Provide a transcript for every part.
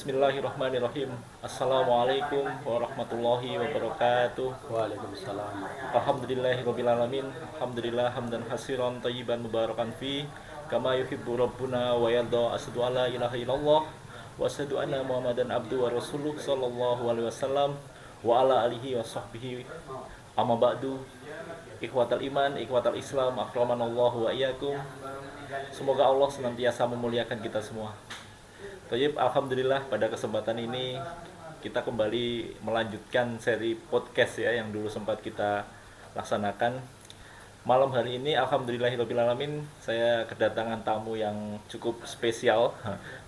Bismillahirrahmanirrahim. Assalamualaikum warahmatullahi wabarakatuh. Waalaikumsalam. Alhamdulillahirrabbilalamin. Alhamdulillah hamdan hasiran tayyiban mubarakan fi kama yuhibbu rabbuna wa yarda. Asyhadu alla ilaha illallah wa asyhadu anna Muhammadan abdu wa rasuluh sallallahu alaihi wasallam wa ala alihi wa sahbihi. Amma ba'du. Ikhwatal iman, ikhwatal Islam, akramanallahu wa iyyakum. Semoga Allah senantiasa memuliakan kita semua. Tayyib, alhamdulillah pada kesempatan ini kita kembali melanjutkan seri podcast ya yang dulu sempat kita laksanakan. Malam hari ini alhamdulillahirrabbilalamin saya kedatangan tamu yang cukup spesial.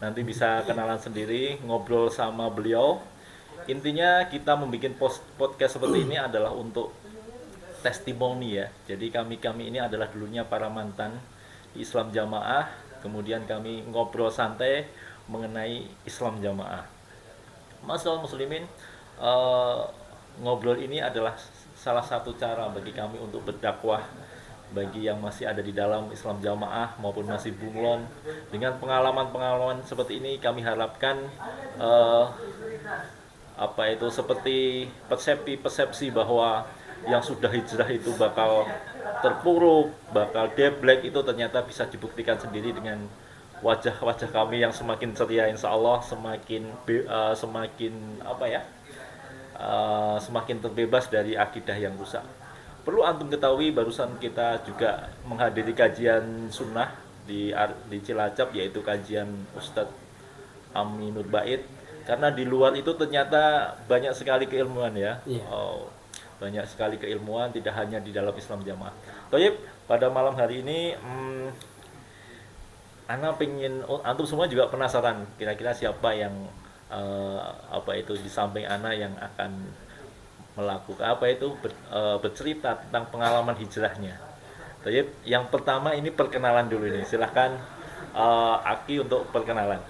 Nanti bisa kenalan sendiri, ngobrol sama beliau. Intinya kita membuat podcast seperti ini adalah untuk testimoni ya. Jadi kami ini adalah dulunya para mantan di Islam Jamaah. Kemudian kami ngobrol santai mengenai Islam Jamaah. Masalah muslimin, ngobrol ini adalah salah satu cara bagi kami untuk berdakwah bagi yang masih ada di dalam Islam Jamaah maupun masih bunglon. Dengan pengalaman-pengalaman seperti ini kami harapkan seperti persepsi bahwa yang sudah hijrah itu bakal terpuruk, bakal deblek, itu ternyata bisa dibuktikan sendiri dengan wajah-wajah kami yang semakin ceria, insya Allah semakin terbebas dari akidah yang rusak. Perlu antum ketahui, barusan kita juga menghadiri kajian sunnah di Cilacap, yaitu kajian Ustadz Aminur Bait. Karena di luar itu ternyata banyak sekali keilmuan ya. Banyak sekali keilmuan, tidak hanya di dalam Islam Jamaah. Toyib, pada malam hari ini Ana pengen, antum semua juga penasaran kira-kira siapa yang di samping Ana yang akan melakukan bercerita tentang pengalaman hijrahnya. Jadi yang pertama ini perkenalan dulu nih. Silahkan Aki untuk perkenalan.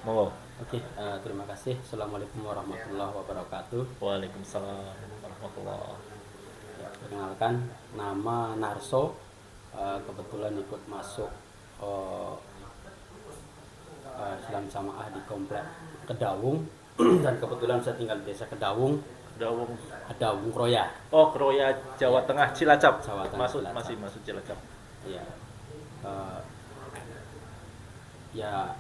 Monggo. Oke, terima kasih. Assalamualaikum warahmatullahi wabarakatuh. Waalaikumsalam warahmatullahi wabarakatuh. Perkenalkan, nama Narso. Kebetulan ikut masuk Islam Jamaah di komplek Kedawung dan kebetulan saya tinggal di desa Kedawung Kroya. Oh, Kroya, Jawa Tengah, Cilacap. Jawa Tengah, Masuk Cilacap. Cilacap. Iya. Ya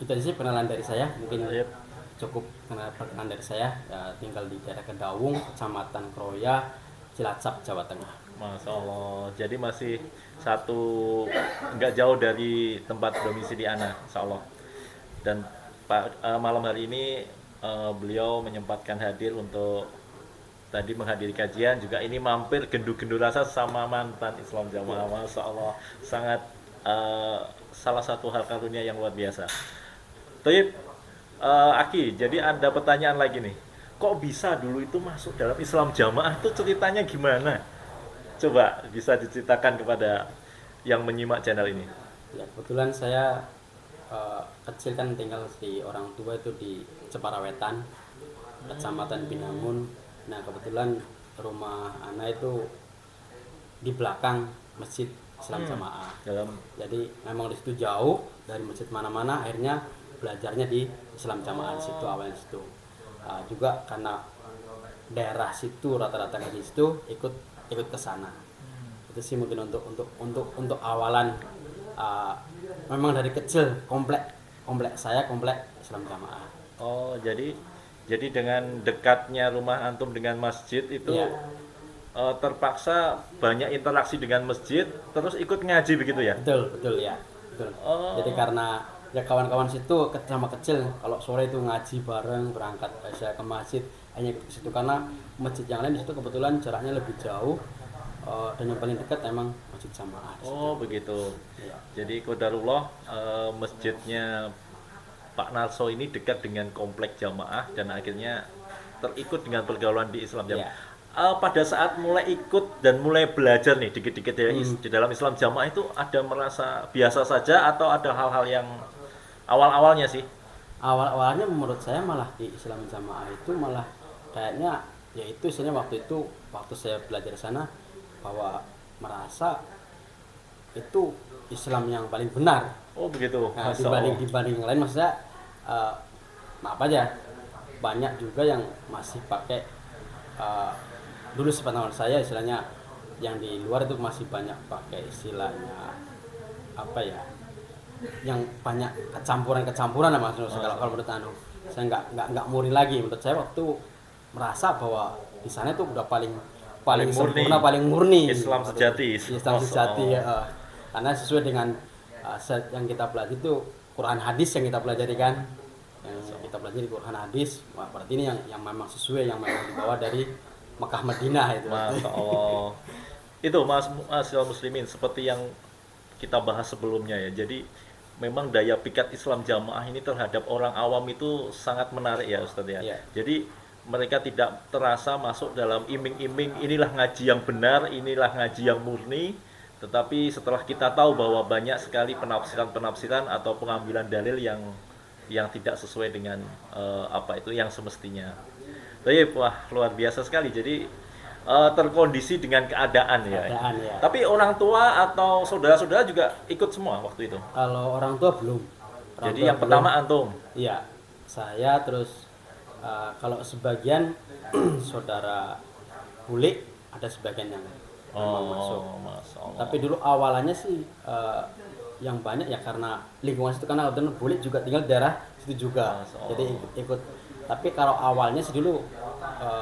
itu aja sih perkenalan dari saya. Mungkin cukup perkenalan dari saya. Tinggal di daerah Kedawung, Kecamatan Kroya, Cilacap, Jawa Tengah. Masya Allah, jadi masih nggak jauh dari tempat domisili Ana, Insya Allah. Dan malam hari ini beliau menyempatkan hadir untuk tadi menghadiri kajian, juga ini mampir gendu-gendu rasa sama mantan Islam Jamaah. Masya Allah, sangat salah satu hal karunia yang luar biasa. Taib, Aki, jadi ada pertanyaan lagi nih, kok bisa dulu itu masuk dalam Islam Jamaah, itu ceritanya gimana? Coba bisa diceritakan kepada yang menyimak channel ini. Ya, kebetulan saya kecil kan tinggal di orang tua itu di Ceparawetan, Kecamatan Binangun. Nah, kebetulan rumah anak itu di belakang Masjid Islam Jamaah. Jadi memang di situ jauh dari masjid mana-mana, akhirnya belajarnya di Islam Jamaah di situ awalnya situ. Juga karena daerah situ rata-rata di situ ikut ke sana. Itu sih mungkin untuk awalan. Memang dari kecil komplek Islam Jamaah. Oh, jadi dengan dekatnya rumah antum dengan masjid itu terpaksa banyak interaksi dengan masjid, terus ikut ngaji begitu ya? Betul ya. Betul. Oh. Jadi karena ya kawan-kawan situ sama kecil kalau sore itu ngaji bareng, berangkat saya ke masjid hanya ke situ, karena masjid yang lain di situ kebetulan jaraknya lebih jauh. Dan yang paling dekat emang Masjid Jamaah. Oh begitu. Ya. Jadi qadarullah, masjidnya Pak Narso ini dekat dengan komplek Jamaah dan akhirnya terikut dengan pergaulan di Islam Jamaah. Ya. Pada saat mulai ikut dan mulai belajar nih dikit-dikit ya di dalam Islam Jamaah, itu ada merasa biasa saja atau ada hal-hal yang awal-awalnya sih? Awal-awalnya menurut saya malah di Islam Jamaah itu malah kayaknya ya itu istilahnya waktu saya belajar di sana, bahwa merasa itu Islam yang paling benar. Oh begitu. Dibanding yang lain, maksudnya maaf aja, banyak juga yang masih pakai dulu sepengetahuan saya istilahnya yang di luar itu masih banyak pakai istilahnya apa ya, yang banyak kecampuran lah mas. Kalau menurut anu saya nggak murni lagi. Menurut saya waktu merasa bahwa di sana itu udah paling Paling sempurna, murni. paling murni. Islam sejati. Islam sejati ya. Karena sesuai dengan yang kita pelajari itu Quran hadis yang kita pelajari kan, yang kita pelajari Quran hadis. Wah, berarti ini yang memang sesuai, yang memang dibawa dari Mekah Madinah itu. Masya Allah. Itu mas muslimin seperti yang kita bahas sebelumnya ya. Jadi memang daya pikat Islam jamaah ini terhadap orang awam itu sangat menarik ya Ustadz ya. Iya. Jadi mereka tidak terasa masuk dalam iming-iming inilah ngaji yang benar, inilah ngaji yang murni. Tetapi setelah kita tahu bahwa banyak sekali penafsiran-penafsiran atau pengambilan dalil yang tidak sesuai dengan apa itu yang semestinya. Tapi wah luar biasa sekali. Jadi terkondisi dengan keadaan ya. Ya. Tapi orang tua atau saudara-saudara juga ikut semua waktu itu. Kalau orang tua belum. Jadi yang pertama antum. Iya, saya terus kalau sebagian saudara bule ada sebagian yang memang masuk. Masya Allah. Tapi dulu awalannya sih yang banyak ya karena lingkungan situ, karena kebetulan bule juga tinggal di daerah situ juga. Masya Allah. Jadi ikut. Tapi kalau awalnya sih dulu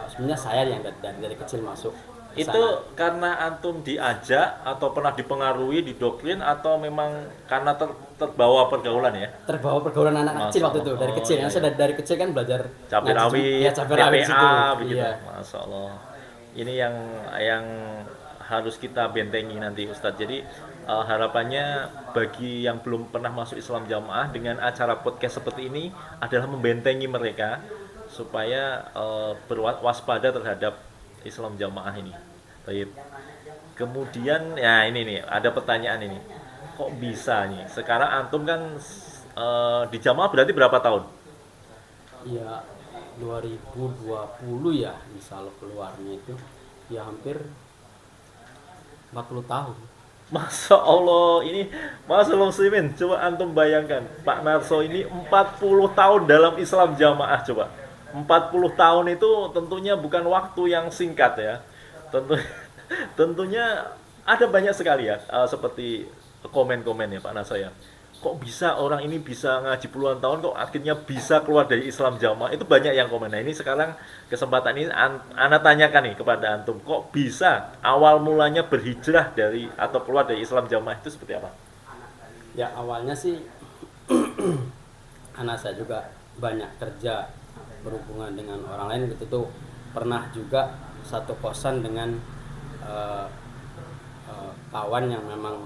sebenarnya saya yang dari kecil masuk ke Itu sana. karena antum diajak atau pernah dipengaruhi, didoktrin atau memang karena terbawa pergaulan ya? Terbawa pergaulan anak kecil waktu itu dari kecil. iya, Saya dari kecil kan belajar Cabai ngaji, rawit, ya, cabai rawit situ. PPA begitu. Iya. Masya Allah. Ini yang harus kita bentengi nanti Ustadz. Jadi harapannya bagi yang belum pernah masuk Islam jamaah dengan acara podcast seperti ini adalah membentengi mereka supaya berwaspada terhadap Islam jamaah ini. Baik. Kemudian ya ini nih ada pertanyaan ini. Kok bisa nih? Sekarang antum kan di jamaah berarti berapa tahun? Iya, 2020 ya, insya Allah keluarnya itu ya hampir 40 tahun. Masya Allah, ini Mas Muslimin, coba antum bayangkan, Pak Narso ini 40 tahun dalam Islam jamaah, coba. 40 tahun itu tentunya bukan waktu yang singkat ya. Tentunya ada banyak sekali ya, seperti komen-komen ya Pak Narso ya. Kok bisa orang ini bisa ngaji puluhan tahun kok akhirnya bisa keluar dari Islam jamaah, itu banyak yang komen. Nah ini sekarang kesempatan ini Ana tanyakan nih kepada antum, kok bisa awal mulanya berhijrah dari atau keluar dari Islam jamaah itu seperti apa? Ya awalnya sih anak saya juga banyak kerja berhubungan dengan orang lain gitu tuh, pernah juga satu kosan dengan kawan yang memang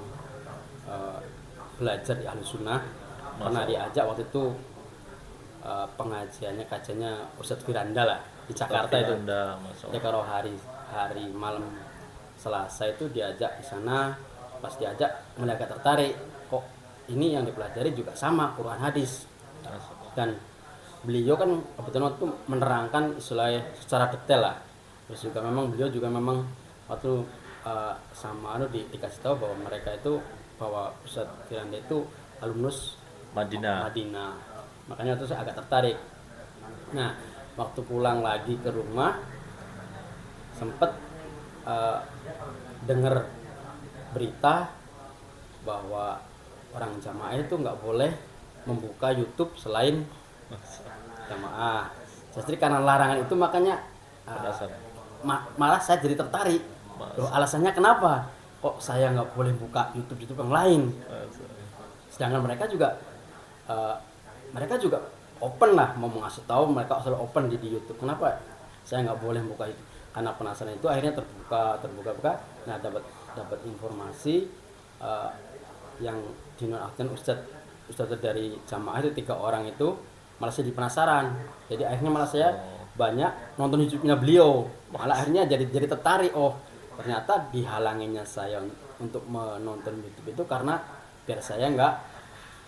belajar di Ahlu Sunnah. Pernah diajak waktu itu pengajiannya kajiannya Ustadz Firanda lah di Jakarta itu. Ya kalau hari malam Selasa itu diajak di sana, pas diajak mulai agak tertarik, kok ini yang dipelajari juga sama Quran hadis. Dan beliau kan kebetulan waktu menerangkan istilahnya secara detail lah. Terus juga memang beliau juga memang waktu sama dikasih tahu bahwa mereka itu, bahwa Ustadz Firanda itu alumnus Madinah. Makanya itu saya agak tertarik. Nah, waktu pulang lagi ke rumah sempet dengar berita bahwa orang jamaah itu nggak boleh membuka YouTube selain jamaah. Jadi karena larangan itu makanya malah saya jadi tertarik. Loh, alasannya kenapa? Kok saya nggak boleh buka YouTube yang lain? Sedangkan mereka juga open lah, mau ngasih tahu, mereka selalu open di YouTube. Kenapa saya nggak boleh buka itu? Karena penasaran itu akhirnya terbuka. Nah dapat informasi yang dinonaktifkan Ustadz dari jamaah itu 3 orang itu, malah saya penasaran. Jadi akhirnya malah saya banyak nonton YouTube-nya beliau. Malah akhirnya jadi tertarik. Oh ternyata dihalanginya saya untuk menonton YouTube itu karena biar saya nggak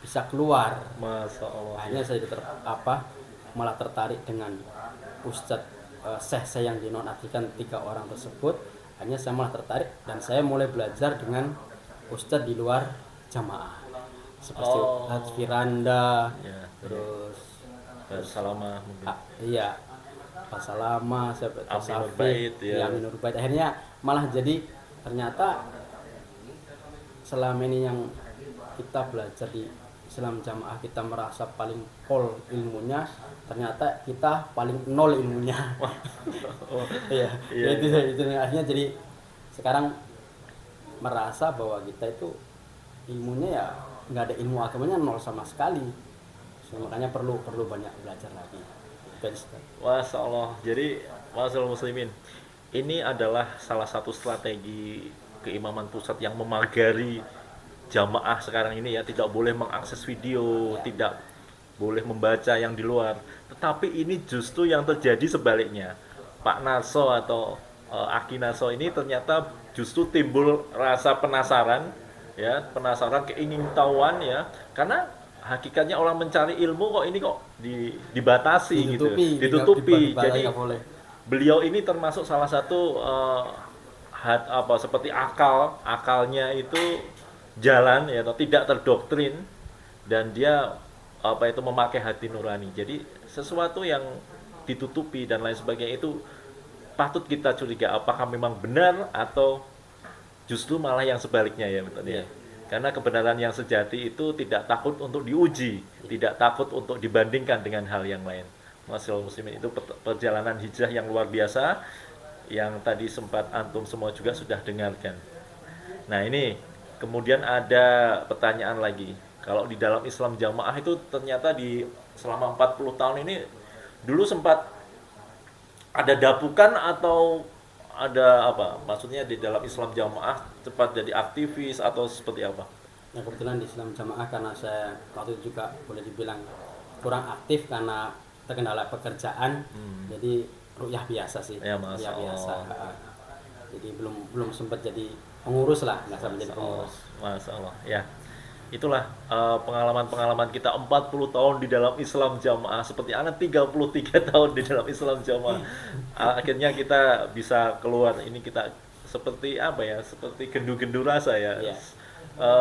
bisa keluar. Masya Allah. Akhirnya saya malah tertarik dengan Ustadz saya yang dinonaktifkan 3 orang tersebut. Akhirnya saya malah tertarik dan saya mulai belajar dengan Ustadz di luar jamaah seperti Ustadz Firanda, terus Salama mungkin. Iya, Basalama, Aminur Tasafi, Bait ya. ya Minur Bait. Akhirnya malah jadi ternyata selama ini yang kita belajar di Islam Jamaah kita merasa paling pol ilmunya, ternyata kita paling nol ilmunya. Oh, Iya, iya, itu akhirnya jadi sekarang merasa bahwa kita itu ilmunya ya nggak ada, ilmu agamanya nol sama sekali. So, makanya perlu banyak belajar lagi. Masya Allah. Jadi, Masyaallah muslimin, ini adalah salah satu strategi keimaman pusat yang memagari jamaah sekarang ini ya, tidak boleh mengakses video, tidak boleh membaca yang di luar. Tetapi ini justru yang terjadi sebaliknya. Pak Naso atau Aki Naso ini ternyata justru timbul rasa penasaran, ya, penasaran, keingintahuan ya, karena hakikatnya orang mencari ilmu kok ini kok dibatasi gitu, ditutupi. Jadi nggak boleh. beliau ini termasuk salah satu seperti akalnya itu jalan ya, atau tidak terdoktrin, dan dia itu memakai hati nurani. Jadi sesuatu yang ditutupi dan lain sebagainya itu patut kita curiga apakah memang benar atau justru malah yang sebaliknya ya, betul ya. Karena kebenaran yang sejati itu tidak takut untuk diuji, tidak takut untuk dibandingkan dengan hal yang lain. Masyaallah muslimin, itu perjalanan hijrah yang luar biasa yang tadi sempat antum semua juga sudah dengarkan. Nah, ini kemudian ada pertanyaan lagi. Kalau di dalam Islam Jamaah itu ternyata di selama 40 tahun ini dulu sempat ada dapukan atau ada apa? Maksudnya di dalam Islam Jamaah cepat jadi aktivis atau seperti apa? Nah, kebetulan di Islam Jamaah karena saya waktu itu juga boleh dibilang kurang aktif karena terkendala pekerjaan, jadi rukyah biasa sih, Ya, rukyah biasa. masalah. Jadi belum sempat jadi pengurus lah, nggak sampai jadi pengurus. Masalah. Ya. Itulah pengalaman-pengalaman kita 40 tahun di dalam Islam Jamaah, seperti anak 33 tahun di dalam Islam Jamaah. Akhirnya kita bisa keluar, ini kita seperti apa ya, seperti gendu-gendu rasa ya. Iya.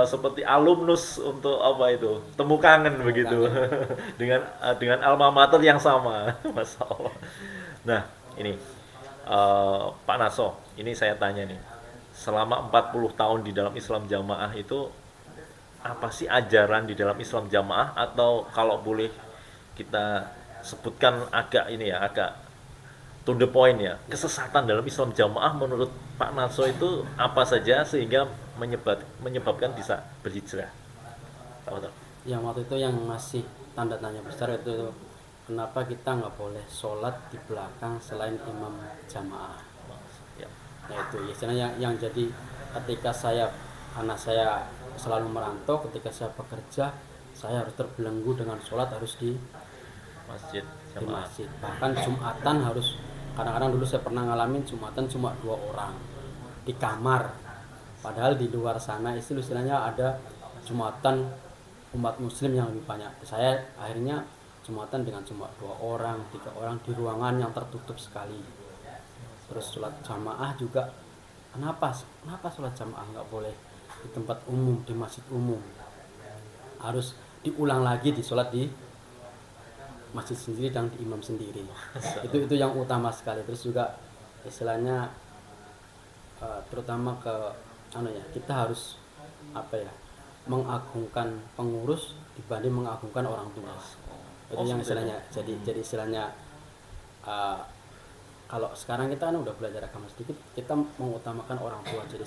Seperti alumnus untuk apa itu, temu kangen begitu dengan alma mater yang sama. Masya Allah. Nah, ini Pak Naso, ini saya tanya nih, selama 40 tahun di dalam Islam Jamaah itu apa sih ajaran di dalam Islam Jamaah, atau kalau boleh kita sebutkan agak ini ya, agak to the point ya, kesesatan dalam Islam Jamaah menurut Pak Naso itu apa saja sehingga menyebabkan bisa berhijrah? Tahu? Yang waktu itu yang masih tanda tanya besar itu kenapa kita nggak boleh sholat di belakang selain imam jamaah. Ya. Nah itu istilahnya yang jadi ketika karena saya selalu merantau, ketika saya bekerja saya harus terbelenggu dengan sholat harus di Masjid di Jamaah. masjid. Bahkan Jumatan harus, kadang-kadang dulu saya pernah ngalamin Jumatan cuma 2 orang di kamar. Padahal di luar sana istilahnya ada Jumatan umat muslim yang lebih banyak. Saya akhirnya Jumatan dengan cuma 2 orang, 3 orang di ruangan yang tertutup sekali. Terus sholat jamaah juga, kenapa sholat jamaah nggak boleh di tempat umum, di masjid umum, harus diulang lagi di sholat di masjid sendiri dan di imam sendiri. Itu yang utama sekali. Terus juga istilahnya terutama ke kita harus mengagungkan pengurus dibanding mengagungkan orang tua. Itu yang istilahnya jadi istilahnya kalau sekarang kita kan udah belajar agama sedikit, kita mengutamakan orang tua. Jadi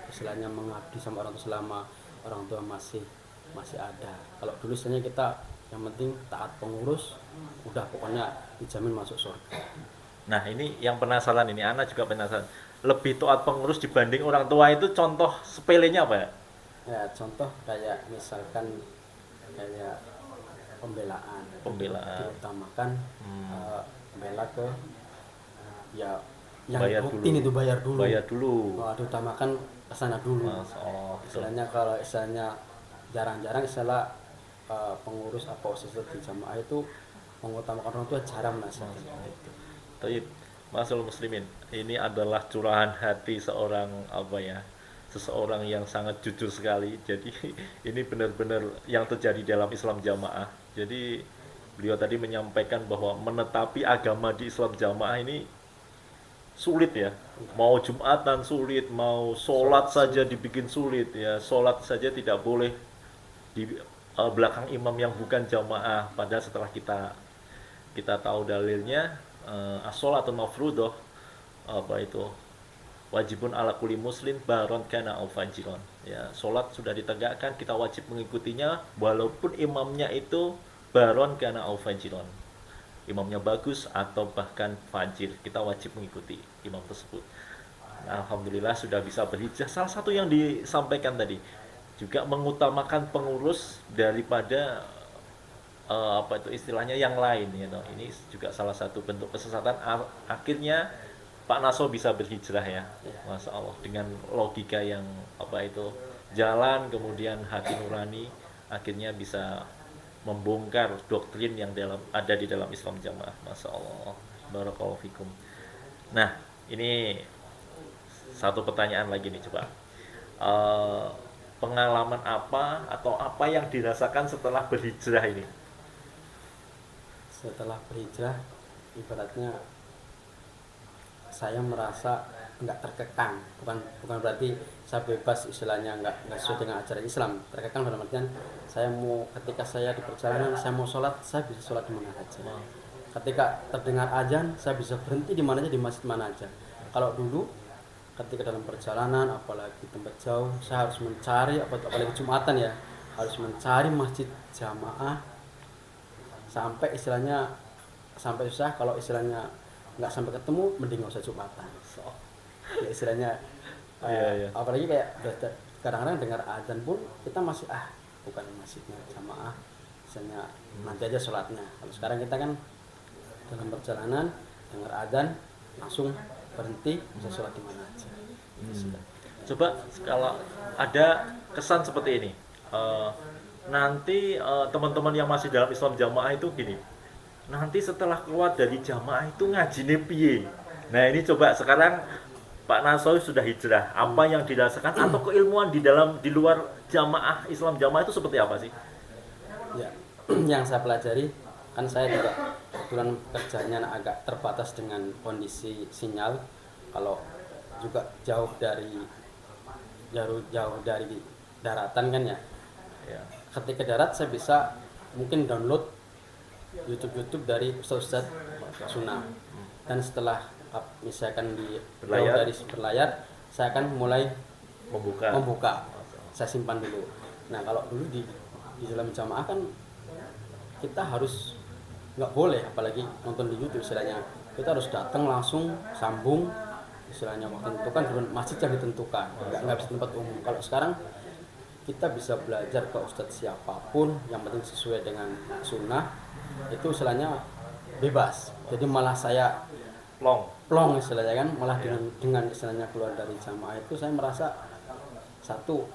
istilahnya mengabdi sama orang tua selama orang tua masih ada. Kalau dulu istilahnya kita yang penting taat pengurus, udah pokoknya dijamin masuk surga. Nah, ini yang penasaran, ini Ana juga penasaran. Lebih taat pengurus dibanding orang tua itu contoh sepelenya apa ya? Ya contoh kayak misalkan kayak pembelaan diutamakan, membela ke ya yang rutin itu bayar dulu. Diutamakan kesana dulu. Istilahnya kalau jarang-jarang istilah pengurus apa OSIS di jamaah itu mengutamakan orang tua, jarang nasihatin itu. Tapi Masyaallah muslimin, ini adalah curahan hati seseorang yang sangat jujur sekali. Jadi ini benar-benar yang terjadi dalam Islam Jamaah. Jadi beliau tadi menyampaikan bahwa menetapi agama di Islam jamaah ini sulit ya. Mau Jumatan sulit, mau sholat saja dibikin sulit ya. Sholat saja tidak boleh di belakang imam yang bukan jamaah. Padahal setelah kita tahu dalilnya, as-sholatun mafruḍah, apa itu, wajibun ala kulli muslim baron kana au fajiron. Ya, sholat sudah ditegakkan, kita wajib mengikutinya walaupun imamnya itu baron kana au fajiron, imamnya bagus atau bahkan fajir, kita wajib mengikuti imam tersebut. Nah, alhamdulillah sudah bisa berhijrah. Salah satu yang disampaikan tadi juga mengutamakan pengurus daripada apa itu istilahnya yang lain, you know. Ini juga salah satu bentuk kesesatan. Akhirnya Pak Naso bisa berhijrah ya, Masya Allah, dengan logika yang apa itu jalan, kemudian hati nurani, akhirnya bisa membongkar doktrin yang ada di dalam Islam jamaah. Masya Allah, barakallahu fikum. Nah, ini satu pertanyaan lagi nih, coba. Pengalaman apa atau apa yang dirasakan setelah berhijrah ini? Setelah berhijrah, ibaratnya saya merasa nggak terkekang, bukan berarti saya bebas, istilahnya nggak sesuai dengan ajaran Islam. Terkekang dalam artian saya mau, ketika saya di perjalanan saya mau sholat, saya bisa sholat di mana saja. Ketika terdengar azan, saya bisa berhenti di mana aja, di masjid mana aja. Kalau dulu ketika dalam perjalanan, apalagi tempat jauh, saya harus mencari, apalagi Jumatan ya, harus mencari masjid jamaah sampai istilahnya sampai susah. Kalau istilahnya nggak sampai ketemu, mending nggak usah Jumatan. Ya istilahnya apalagi kayak kadang-kadang dengar azan pun kita masih bukan masjidnya jamaah, misalnya nanti aja sholatnya. Kalau sekarang kita kan dalam perjalanan dengar azan langsung berhenti, bisa sholat di mana aja. Coba kalau ada kesan seperti ini, nanti teman-teman yang masih dalam Islam jamaah itu gini, nanti setelah keluar dari jamaah itu ngajine piye. Nah ini coba sekarang Pak Nasowi sudah hijrah, apa yang dirasakan atau keilmuan di luar jamaah Islam jamaah itu seperti apa sih? Ya, yang saya pelajari, kan saya juga kebetulan kerjanya agak terbatas dengan kondisi sinyal. Kalau juga jauh dari daratan kan ya. Ketika darat saya bisa mungkin download YouTube dari Ustaz Sunnah, dan setelah misalkan dari berlayar, saya akan mulai membuka, saya simpan dulu. Nah kalau dulu di dalam jamaah kan kita harus nggak boleh, apalagi nonton di YouTube istilahnya, kita harus datang langsung sambung, istilahnya waktu tentukan dengan masjid yang ditentukan, nggak bisa tempat umum. Kalau sekarang kita bisa belajar ke ustadz siapapun, yang penting sesuai dengan sunnah, itu istilahnya bebas. Jadi malah saya plong istilahnya kan, malah dengan istilahnya keluar dari jamaah itu saya merasa satu,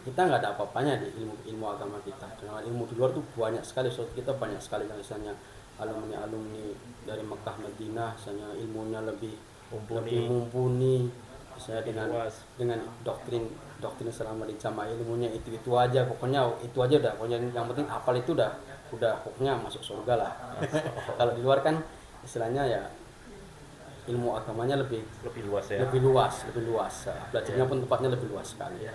kita nggak ada apa-apanya di ilmu agama kita. Dengan ilmu di luar tuh banyak sekali, kita banyak sekali yang misalnya alumni dari Mekah Madinah, misalnya ilmunya lebih mumpuni, misalnya dengan doktrin selama di jamaah ilmunya itu aja, pokoknya itu aja udah, pokoknya yang penting hafal itu udah pokoknya masuk surga lah. Kalau di luar kan istilahnya ya ilmu agamanya lebih luas ya. Lebih luas. Belajarnya pun tempatnya lebih luas sekali.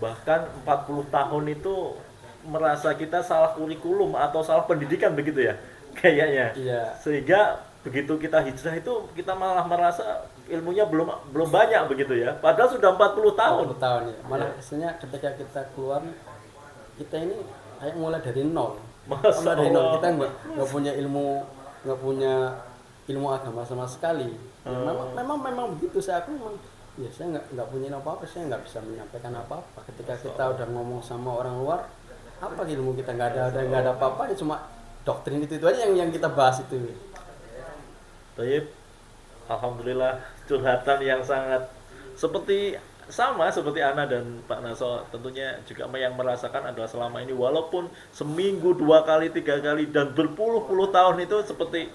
Bahkan 40 tahun itu merasa kita salah kurikulum atau salah pendidikan begitu ya kayaknya. Iya. Sehingga begitu kita hijrah itu kita malah merasa ilmunya belum banyak begitu ya. Padahal sudah 40 tahun. 40 tahun ya. Malah istilahnya ketika kita keluar, kita ini kayak mulai dari nol. Mulai dari nol, kita nggak punya ilmu agama sama sekali. Memang begitu. Saya nggak punya apa-apa, saya nggak bisa menyampaikan apa-apa. Ketika kita udah ngomong sama orang luar, apa ilmu kita nggak ada apa-apa, cuma doktrin itu aja yang kita bahas itu. Baik, alhamdulillah curhatan yang sangat seperti Ana dan Pak Naso tentunya juga yang merasakan adalah selama ini walaupun seminggu 2 kali 3 kali dan berpuluh-puluh tahun itu seperti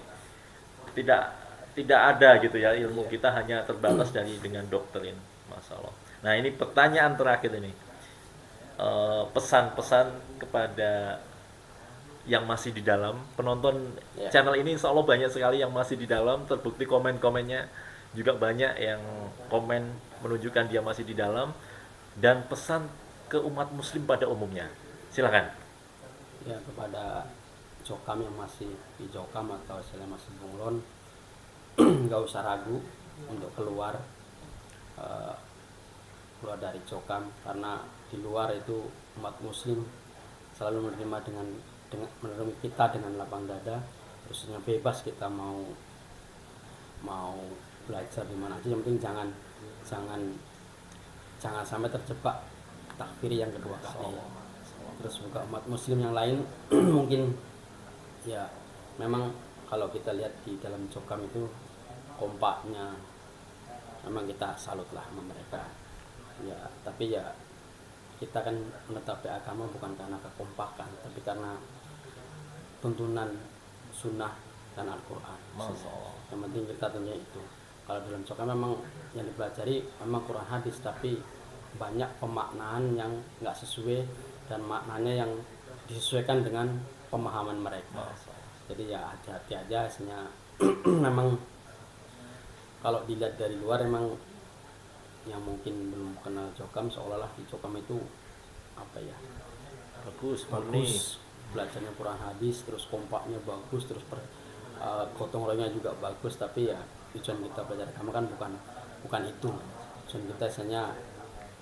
tidak ada gitu ya, ilmu kita hanya terbatas dengan doktrin. Masya Allah. Nah ini pertanyaan terakhir ini, pesan-pesan kepada yang masih di dalam. Penonton Ya. channel ini insya Allah banyak sekali yang masih di dalam. Terbukti komen-komennya juga banyak yang komen menunjukkan dia masih di dalam. Dan pesan ke umat muslim pada umumnya. Silakan. Ya, kepada Jokam yang masih di Jokam atau istilahnya masih bunglon, nggak usah ragu untuk eh, keluar dari Jokam, karena di luar itu umat muslim selalu menerima kita dengan lapang dada, terusnya bebas kita mau mau belajar di mana aja, yang penting jangan jangan jangan sampai terjebak takfir yang kedua kali. Terus juga umat muslim yang lain mungkin ya memang kalau kita lihat di dalam Jokam itu kompaknya, memang kita salut lah sama mereka ya, tapi ya kita kan menetapi agama bukan karena kekompakan, tapi karena tuntunan sunnah dan Al-Quran. Yang penting kita tentunya itu. Kalau dalam Jokam memang yang dipelajari memang Quran hadis, tapi banyak pemaknaan yang nggak sesuai dan maknanya yang disesuaikan dengan pemahaman mereka. Jadi ya hati-hati aja hasilnya. Memang kalau dilihat dari luar memang yang mungkin belum kenal Jokam seolah-olah di Jokam itu apa ya, Bagus. bagus belajarnya Quran hadis, terus kompaknya bagus, terus gotong royongnya juga bagus, tapi ya tujuan kita belajar agama kan bukan itu. Tujuan kita biasanya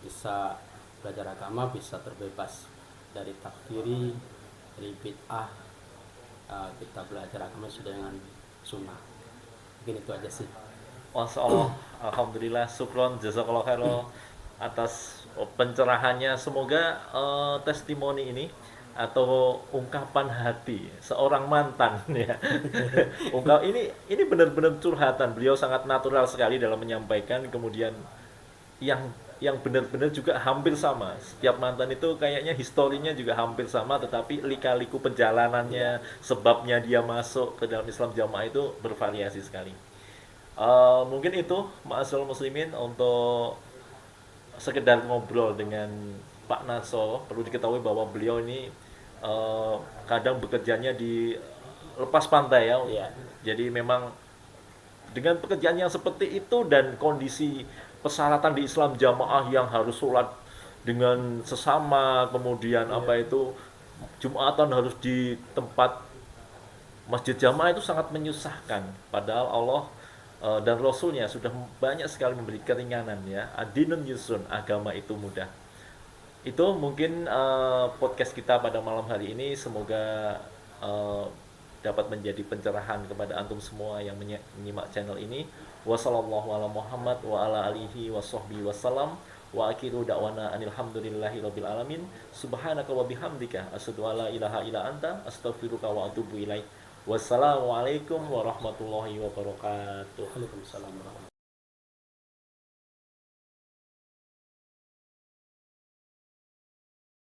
bisa belajar agama, bisa terbebas dari takfiri, dari bid'ah, kita belajar agama sudah dengan sunnah. Mungkin itu aja sih. Masya Allah, Alhamdulillah, syukron, jazakallah khairan atas pencerahannya. Semoga testimoni ini atau ungkapan hati seorang mantan ya. Ini benar-benar curhatan. Beliau sangat natural sekali dalam menyampaikan, kemudian yang benar-benar juga hampir sama. Setiap mantan itu kayaknya historinya juga hampir sama, tetapi lika-liku perjalanannya, sebabnya dia masuk ke dalam Islam jamaah itu bervariasi sekali. Mungkin itu ma'asyiral muslimin untuk sekedar ngobrol dengan Pak Naso. Perlu diketahui bahwa beliau ini kadang bekerjanya di lepas pantai ya. Iya. Jadi memang dengan pekerjaan yang seperti itu dan kondisi persyaratan di Islam jamaah yang harus sholat dengan sesama, kemudian apa itu Jumatan harus di tempat masjid jamaah, itu sangat menyusahkan. Padahal Allah dan Rasulnya sudah banyak sekali memberi keringanan ya. Adinun yusun, agama itu mudah. Itu mungkin podcast kita pada malam hari ini. Semoga dapat menjadi pencerahan kepada antum semua yang menyimak channel ini. Wassallallahu ala Muhammad wa ala alihi washabbihi wasallam. Wa akhiru da'wana alhamdulillahi rabbil alamin. Subhanaka wa bihamdika asyhadu an la ilaha illa anta astaghfiruka wa atubu ilaik. Wassalamualaikum warahmatullahi wabarakatuh. Waalaikumsalam warahmatullahi wabarakatuh.